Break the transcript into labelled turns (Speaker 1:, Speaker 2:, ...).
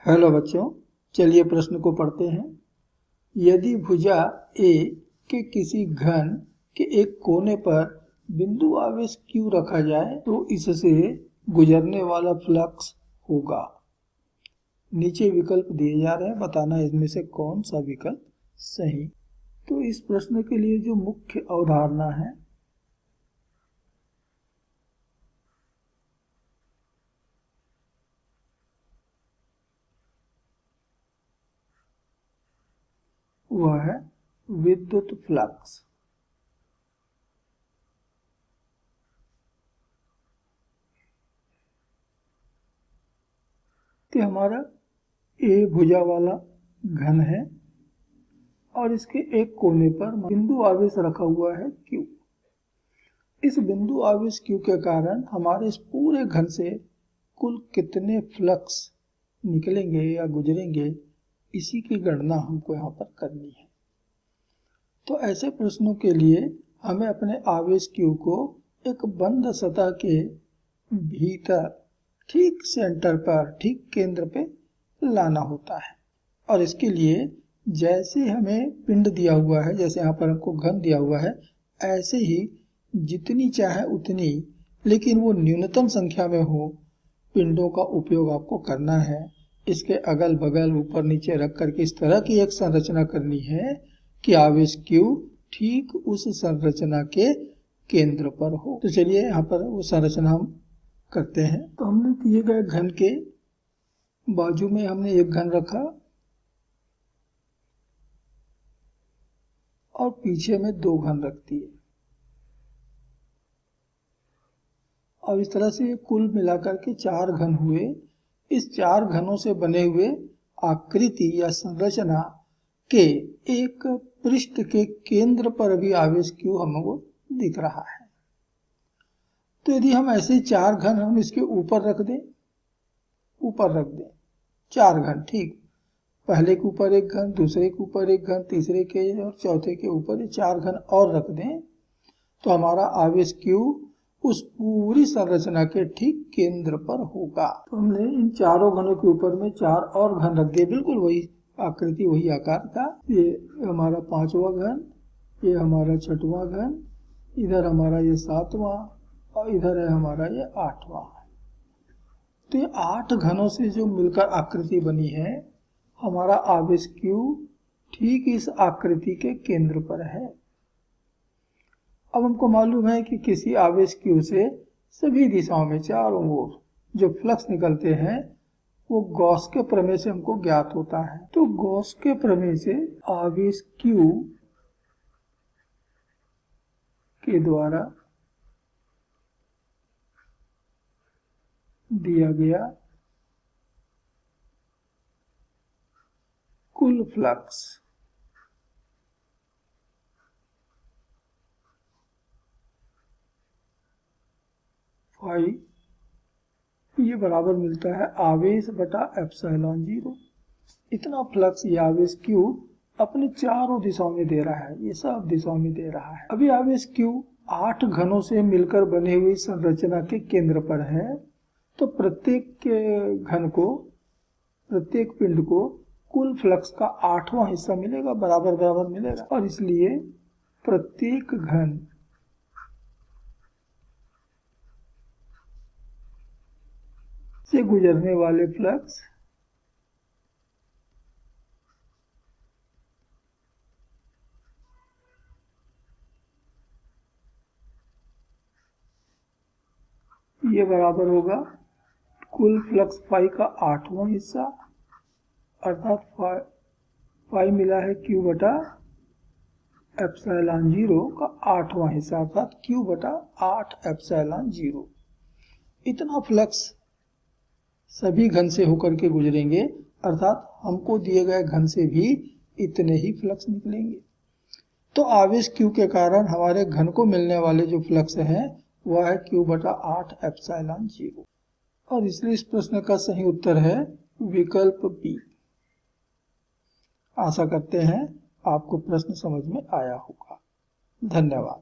Speaker 1: Hello बच्चों, चलिए प्रश्न को पढ़ते हैं। यदि भुजा ए के किसी घन के एक कोने पर बिंदु आवेश Q रखा जाए तो इससे गुजरने वाला फ्लक्स होगा। नीचे विकल्प दिए जा रहे हैं, बताना इसमें से कौन सा विकल्प सही। तो इस प्रश्न के लिए जो मुख्य अवधारणा है वह है विद्युत फ्लक्स। कि हमारा ए भुजा वाला घन है और इसके एक कोने पर बिंदु आवेश रखा हुआ है Q। इस बिंदु आवेश Q के कारण हमारे इस पूरे घन से कुल कितने फ्लक्स निकलेंगे या गुजरेंगे, इसी की गणना हमको यहाँ पर करनी है। तो ऐसे प्रश्नों के लिए हमें अपने आवेश Q को एक बंद सतह के भीतर ठीक सेंटर पर, ठीक केंद्र पे लाना होता है। और इसके लिए जैसे हमें पिंड दिया हुआ है, जैसे यहाँ पर हमको घन दिया हुआ है, ऐसे ही जितनी चाहे उतनी, लेकिन वो न्यूनतम संख्या में हो, पिंडों का उपयोग आपको करना है। इसके अगल बगल ऊपर नीचे रख करके इस तरह की एक संरचना करनी है कि आवेश Q ठीक उस संरचना के केंद्र पर हो। तो चलिए यहाँ पर वो संरचना हम करते हैं। तो हमने दिए गए घन के बाजू में हमने एक घन रखा और पीछे में दो घन रख दिए, और इस तरह से कुल मिलाकर के चार घन हुए। इस चार घनों से बने हुए आकृति या संरचना के एक पृष्ठ के केंद्र पर भी आवेश Q हमको दिख रहा है। तो यदि हम ऐसे चार घन हम इसके ऊपर रख दें, चार घन, ठीक, पहले के ऊपर एक घन, दूसरे के ऊपर एक घन, तीसरे के और चौथे के ऊपर चार घन और रख दें, तो हमारा आवेश Q उस पूरी संरचना के ठीक केंद्र पर होगा। तो हमने इन चारों घनों के ऊपर में चार और घन रख दिए, बिल्कुल वही आकृति, वही आकार का। ये हमारा पांचवा घन, ये हमारा छठवां घन, इधर हमारा ये सातवां, और इधर है हमारा ये आठवां। तो ये 8 घनों से जो मिलकर आकृति बनी है, हमारा आवेश Q ठीक इस आकृति के केंद्र पर है। अब हमको मालूम है कि किसी आवेश Q से सभी दिशाओं में चारों ओर जो फ्लक्स निकलते हैं वो गॉस के प्रमेय से हमको ज्ञात होता है। तो गॉस के प्रमेय से आवेश Q के द्वारा दिया गया कुल फ्लक्स फाई, ये बराबर मिलता है आवेश बटा एप्सिलॉन 0। इतना फ्लक्स ये आवेश Q अपने चारों दिशाओं में दे रहा है, ये सब दिशाओं में दे रहा है। अभी आवेश Q 8 घनों से मिलकर बनी हुई संरचना के केंद्र पर है। तो प्रत्येक घन को, प्रत्येक पिंड को कुल फ्लक्स का 8वां हिस्सा मिलेगा, बराबर बराबर मिलेगा। और इसलिए प्रत्येक घन से गुजरने वाले फ्लक्स ये बराबर होगा कुल फ्लक्स फाई का 8वां हिस्सा, अर्थात फाई मिला है Q बटा एप्सिलॉन 0 का 8वां हिस्सा, अर्थात Q बटा 8 एप्सिलॉन 0। इतना फ्लक्स सभी घन से होकर के गुजरेंगे, अर्थात हमको दिए गए घन से भी इतने ही फ्लक्स निकलेंगे। तो आवेश Q के कारण हमारे घन को मिलने वाले जो फ्लक्स हैं वह है Q बटा 8 एप्सिलॉन 0। और इसलिए इस प्रश्न का सही उत्तर है विकल्प बी। आशा करते हैं आपको प्रश्न समझ में आया होगा। धन्यवाद।